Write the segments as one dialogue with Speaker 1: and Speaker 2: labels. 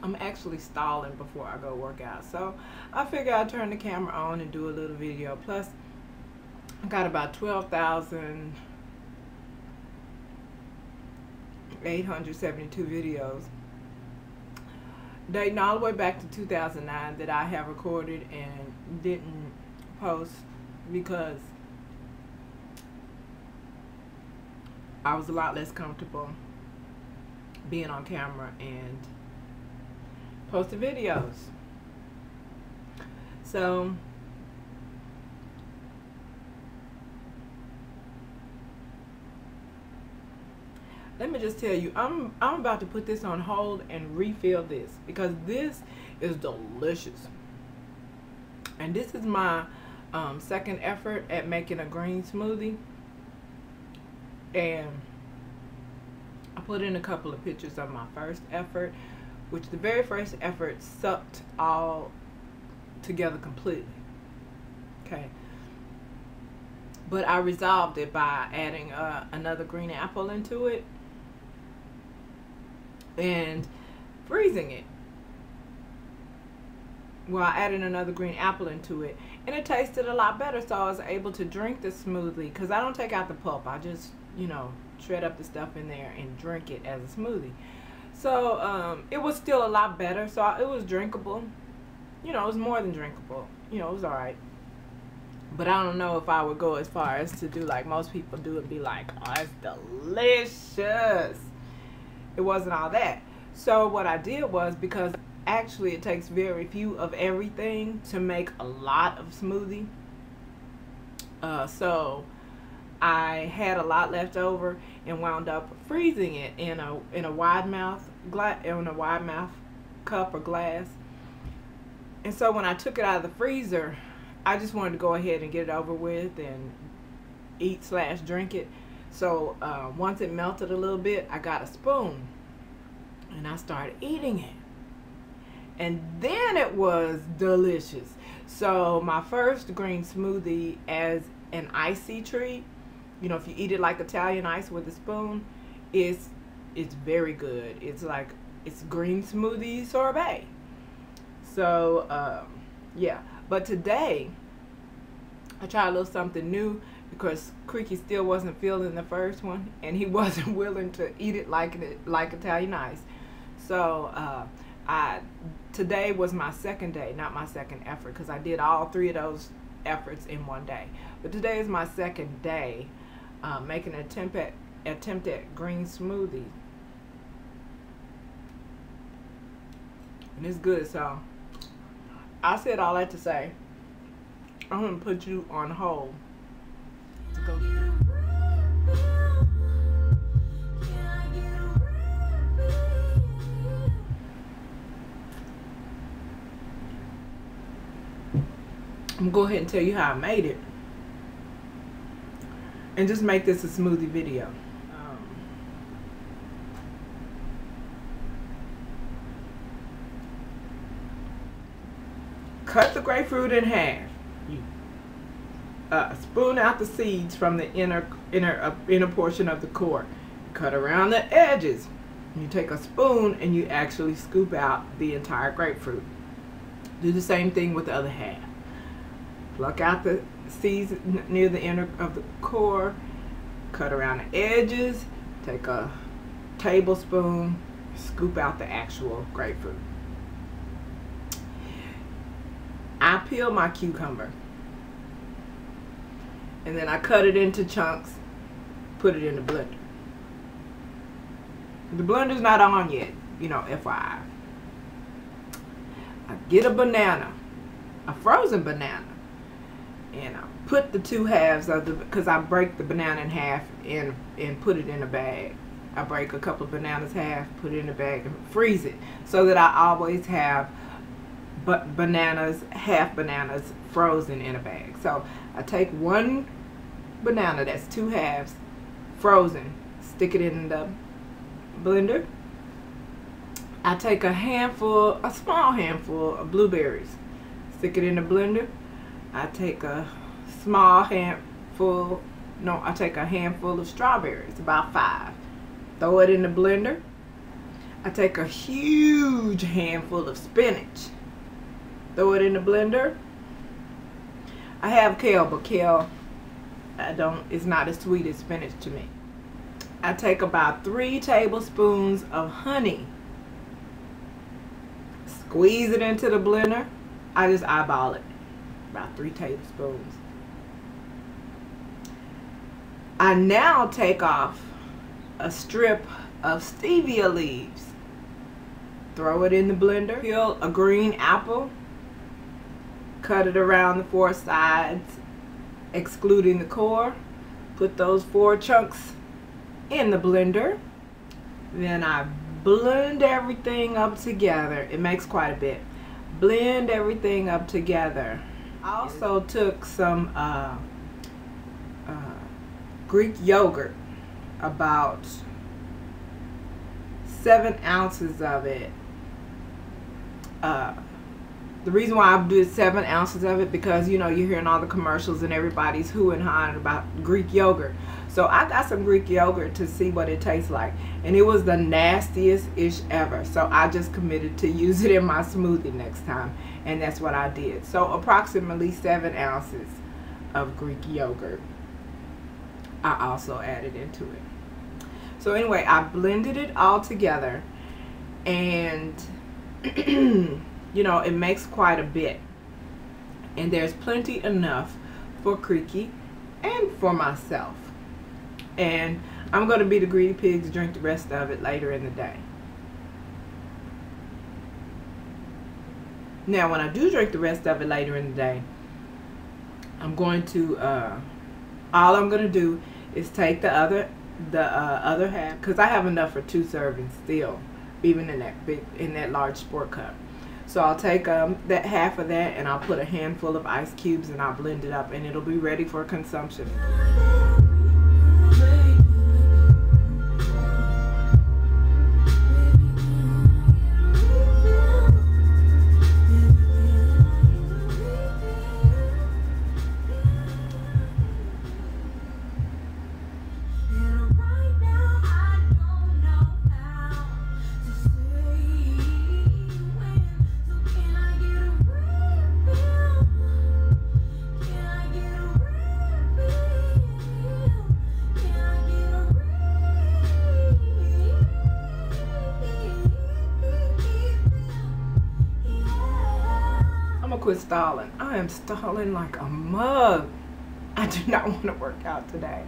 Speaker 1: I'm actually stalling before I go work out, so I figure I'd turn the camera on and do a little video. Plus I got about 12,872 videos dating all the way back to 2009 that I have recorded and didn't post because I was a lot less comfortable being on camera and posting videos. So let me just tell you, I'm about to put this on hold and refill this because this is delicious. And this is my second effort at making a green smoothie. And I put in a couple of pictures of my first effort, which the very first effort sucked all together completely. Okay. But I resolved it by adding another green apple into it and freezing it. Well, I added another green apple into it and it tasted a lot better, so I was able to drink the smoothie because I don't take out the pulp. I just, you know, shred up the stuff in there and drink it as a smoothie. So it was still a lot better, so it was drinkable. You know, it was more than drinkable. You know, it was alright. But I don't know if I would go as far as to do like most people do and be like, oh, it's delicious. It wasn't all that. So what I did was, because actually it takes very few of everything to make a lot of smoothie. So I had a lot left over and wound up freezing it in a wide mouth cup or glass. And so when I took it out of the freezer, I just wanted to go ahead and get it over with and eat/drink it. So once it melted a little bit, I got a spoon and I started eating it. And then it was delicious. So my first green smoothie as an icy treat, you know, if you eat it like Italian ice with a spoon, it's very good. It's like, it's green smoothie sorbet. So yeah, but today I tried a little something new because Creaky still wasn't feeling the first one and he wasn't willing to eat it like Italian ice. So today was my second day, not my second effort, because I did all three of those efforts in one day. But today is my second day making an attempt at green smoothie, and it's good. So I said all that to say I'm gonna put you on hold to go. I'm gonna go ahead and tell you how I made it and just make this a smoothie video. Cut the grapefruit in half. Spoon out the seeds from the inner portion of the core. Cut around the edges. You take a spoon and you actually scoop out the entire grapefruit. Do the same thing with the other half. Pluck out the seeds near the inner of the core. Cut around the edges. Take a tablespoon. Scoop out the actual grapefruit. I peel my cucumber and then I cut it into chunks, put it in the blender. The blender's not on yet, you know, FYI. I get a banana, a frozen banana, and I put the two halves of the, because I break the banana in half and put it in a bag. I break a couple of bananas half, put it in a bag and freeze it so that I always have half bananas frozen in a bag. So I take one banana that's two halves frozen, stick it in the blender, I take a small handful of blueberries, stick it in the blender. I take a handful of strawberries, about 5. Throw it in the blender. I take a huge handful of spinach. Throw it in the blender. I have kale, but kale is not as sweet as spinach to me. I take about 3 tablespoons of honey. Squeeze it into the blender. I just eyeball it. About 3 tablespoons. I now take off a strip of stevia leaves. Throw it in the blender. Peel a green apple. Cut it around the 4 sides, excluding the core. Put those 4 chunks in the blender. Then I blend everything up together. It makes quite a bit. Blend everything up together. I also took some Greek yogurt, about 7 ounces of it. The reason why I do 7 ounces of it, because you know you're hearing all the commercials and everybody's hoo and hawing about Greek yogurt. So I got some Greek yogurt to see what it tastes like, and it was the nastiest ish ever. So I just committed to use it in my smoothie next time, and that's what I did. So approximately 7 ounces of Greek yogurt I also added into it. So anyway, I blended it all together, and you know, it makes quite a bit, and there's plenty enough for Creaky and for myself. And I'm going to be the greedy pigs, drink the rest of it later in the day. Now when I do drink the rest of it later in the day, I'm going to all I'm going to do is take the other half, because I have enough for 2 servings still, even in that large sport cup. So I'll take that half of that, and I'll put a handful of ice cubes, and I'll blend it up, and it'll be ready for consumption. Quit stalling. I am stalling like a mug. I do not want to work out today.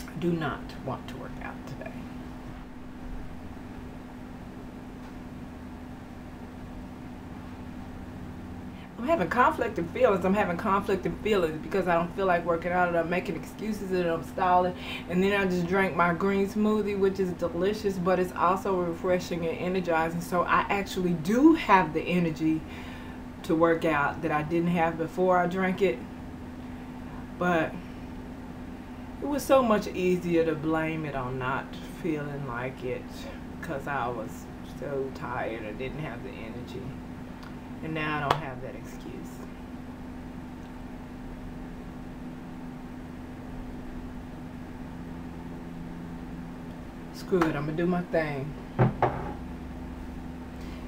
Speaker 1: I do not want to work out today. I'm having conflicting feelings. I'm having conflicting feelings because I don't feel like working out, and I'm making excuses, and I'm stalling. And then I just drank my green smoothie, which is delicious, but it's also refreshing and energizing. So I actually do have the energy to work out that I didn't have before I drank it. But it was so much easier to blame it on not feeling like it, because I was so tired and didn't have the energy. And now I don't have that excuse. Screw it, I'm gonna do my thing.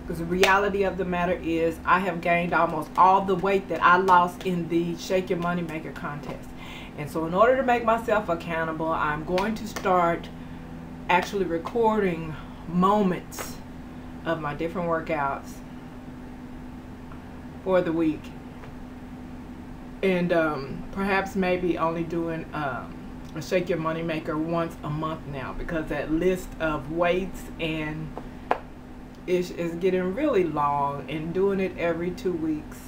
Speaker 1: Because the reality of the matter is, I have gained almost all the weight that I lost in the Shake Your Money Maker contest. And so in order to make myself accountable, I'm going to start actually recording moments of my different workouts for the week, and perhaps maybe only doing a Shake Your Money Maker once a month now, because that list of weights and is getting really long, and doing it every 2 weeks.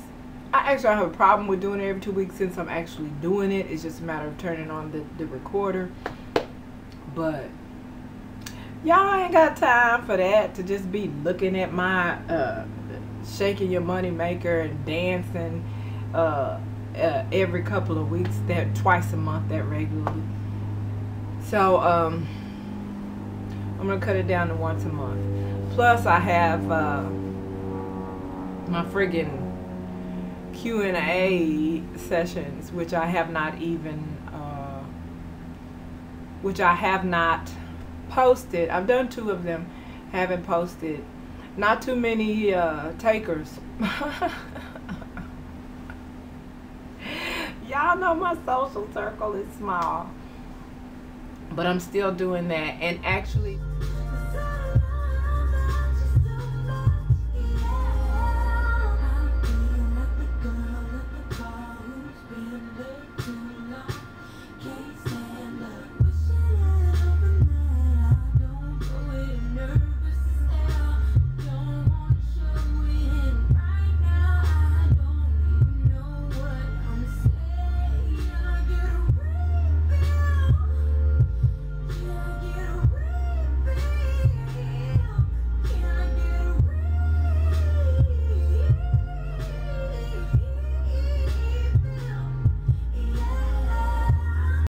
Speaker 1: I actually have a problem with doing it every 2 weeks, since I'm actually doing it. It's just a matter of turning on the recorder. But y'all ain't got time for that, to just be looking at my Shaking Your Money Maker and dancing every couple of weeks, that twice a month, that regularly. So I'm gonna cut it down to once a month. Plus I have my friggin' Q&A sessions, which I have not posted. I've done 2 of them, haven't posted. Not too many takers. Y'all know my social circle is small, but I'm still doing that. And actually